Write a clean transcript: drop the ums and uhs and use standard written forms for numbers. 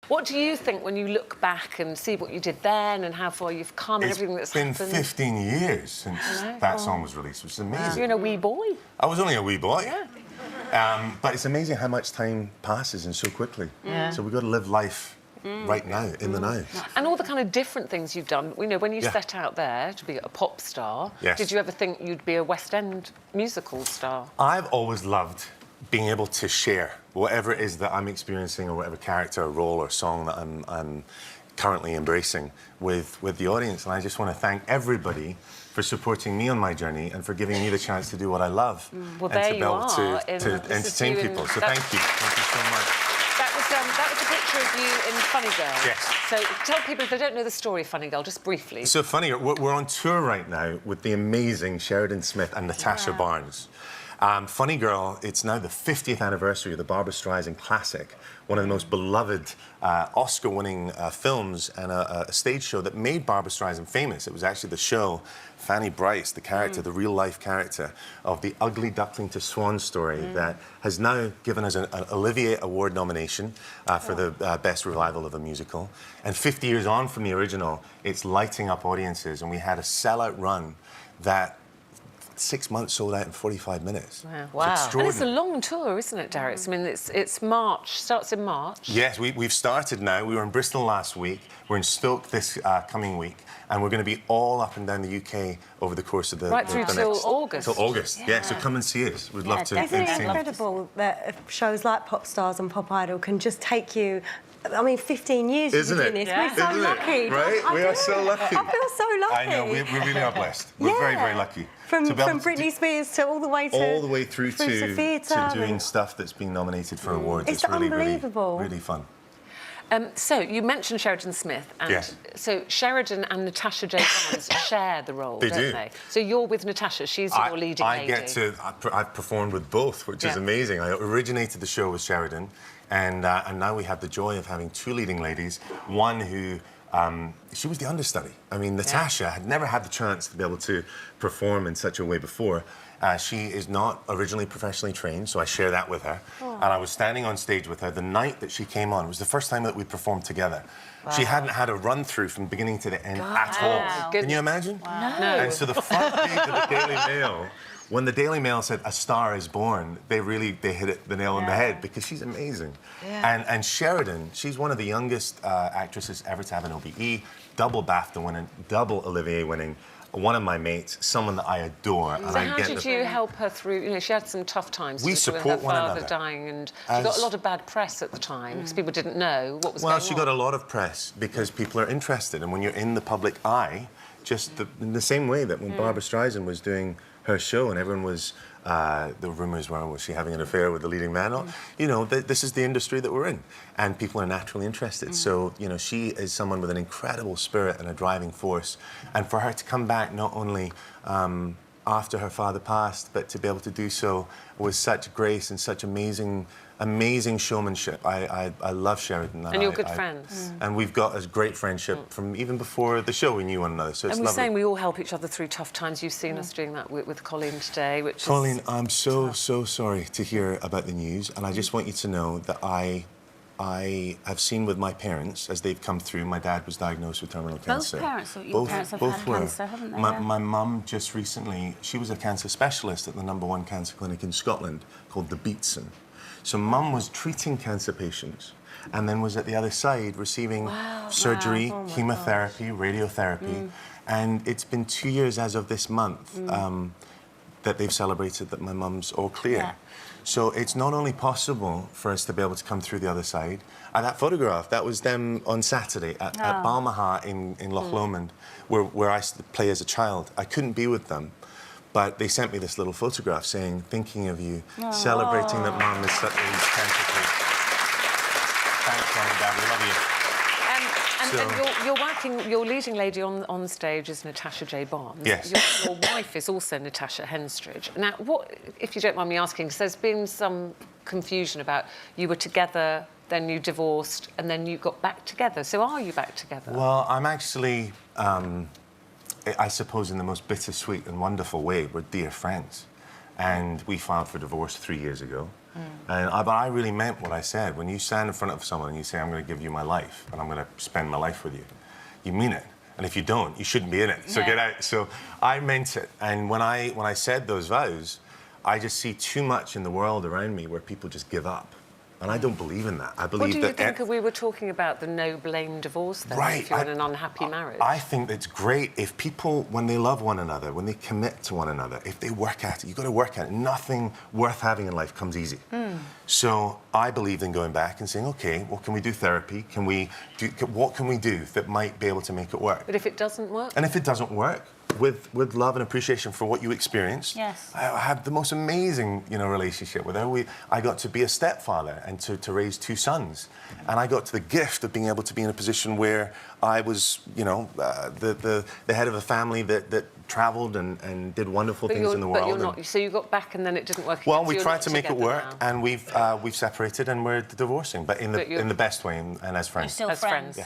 What do you think when you look back and see what you did then and how far you've come and everything that's happened? It's been 15 years since that song was released, which is amazing. You're a wee boy. I was only a wee boy. Yeah. But it's amazing how much time passes and so quickly. Yeah. So we've got to live life right now, in the now. And all the kind of different things you've done. You know, when you set out there to be a pop star, did you ever think you'd be a West End musical star? I've always loved being able to share whatever it is that I'm experiencing or whatever character or role or song that I'm currently embracing with the audience. And I just want to thank everybody for supporting me on my journey and for giving me the chance to do what I love Well, and there to be you able are to entertain people. So thank you. Thank you so much. That was a picture of you in Funny Girl. Yes. So tell people if they don't know the story of Funny Girl, just briefly. So Funny Girl, we're on tour right now with the amazing Sheridan Smith and Natasha Barnes. Funny Girl, it's now the 50th anniversary of the Barbra Streisand classic, one of the most beloved Oscar-winning films and a stage show that made Barbra Streisand famous. It was actually the show, Fanny Brice, the character, the real-life character of the ugly duckling to swan story that has now given us an Olivier Award nomination for the best revival of a musical. And 50 years on from the original, it's lighting up audiences, and we had a sellout run that 6 months sold out in 45 minutes. Wow. And it's a long tour, isn't it, Darius? I mean, it's March, starts in March. Yes, we've started now. We were in Bristol last week. We're in Stoke this coming week. And we're going to be all up and down the UK over the course of the through till August. Till August, so come and see us. We'd love to. Isn't it incredible that shows like Pop Stars and Pop Idol can just take you... I mean, 15 years you've been doing this. Yeah. We're so lucky. Right? We are so lucky. I feel so lucky. I know, we really are blessed. We're very, very lucky. From Britney Spears to all the way through to doing stuff that's been nominated for awards. It's really, unbelievable. really fun. So you mentioned Sheridan Smith, and so Sheridan and Natasha J. Barnes share the role, don't they? So you're with Natasha; she's your leading lady. I've performed with both, which is amazing. I originated the show with Sheridan, and now we have the joy of having two leading ladies. One who she was the understudy. I mean, Natasha had never had the chance to be able to perform in such a way before. She is not originally professionally trained, so I share that with her. And I was standing on stage with her the night that she came on. It was the first time that we performed together. She hadn't had a run-through from beginning to the end at all. Can you imagine? No. And so the front page of the Daily Mail, when the Daily Mail said A Star Is Born, they hit the nail on the head because she's amazing. And Sheridan, she's one of the youngest actresses ever to have an OBE, double BAFTA winning, double Olivier winning. One of my mates, someone that I adore. So how did you help her through? You know, she had some tough times. We support one another. With her father dying, and she got a lot of bad press at the time because people didn't know what was going on. Well, she got a lot of press because people are interested, and when you're in the public eye, just in the same way that when Barbra Streisand was doing her show and everyone was, the rumours were, was she having an affair with the leading man? You know, this is the industry that we're in, and people are naturally interested. So, you know, she is someone with an incredible spirit and a driving force, and for her to come back not only after her father passed, but to be able to do so with such grace and such amazing showmanship. I love Sheridan. And you're good friends. And we've got a great friendship from even before the show. We knew one another, so it's lovely. And we're saying we all help each other through tough times. You've seen us doing that with Colleen today, which Colleen, I'm so sorry to hear about the news, and I just want you to know that I have seen with my parents as they've come through. My dad was diagnosed with terminal cancer. Your parents have had cancer, haven't they? My mum just recently, she was a cancer specialist at the #1 cancer clinic in Scotland called the Beatson. So Mum was treating cancer patients and then was at the other side receiving surgery, chemotherapy, radiotherapy. And it's been 2 years as of this month that they've celebrated that my mum's all clear. So it's not only possible for us to be able to come through the other side. And that photograph, that was them on Saturday at Balmaha in Loch Lomond, where I used to play as a child. I couldn't be with them. But they sent me this little photograph saying, thinking of you, celebrating that Mum is such a cancer-free. Thanks, Mum and Dad, we love you. And you're working, your leading lady on stage is Natasha J. Barnes. Yes. Your wife is also Natasha Henstridge. Now, what, if you don't mind me asking, because there's been some confusion about you were together, then you divorced, and then you got back together. So are you back together? Well, I'm actually... I suppose in the most bittersweet and wonderful way, we're dear friends. And we filed for divorce 3 years ago. But I really meant what I said. When you stand in front of someone and you say, I'm going to give you my life, and I'm going to spend my life with you, you mean it. And if you don't, you shouldn't be in it. So get out. So I meant it. And when I said those vows, I just see too much in the world around me where people just give up. And I don't believe in that. I believe What do you think we were talking about the no-blame divorce then, right, if you're in an unhappy marriage? I think it's great if people, when they love one another, when they commit to one another, if they work at it, you've got to work at it. Nothing worth having in life comes easy. So I believe in going back and saying, OK, well, can we do therapy? What can we do that might be able to make it work? But if it doesn't work? And if it doesn't work, with love and appreciation for what you experienced. Yes. I had the most amazing, relationship with her. I got to be a stepfather and to raise 2 sons. And I got to the gift of being able to be in a position where I was, the head of a family that travelled and did wonderful things in the world. But you're not. So you got back and then it didn't work. Well, so we tried to make it work, now. and we've separated and we're divorcing, but in the best way and as friends. You're still As friends. Yeah.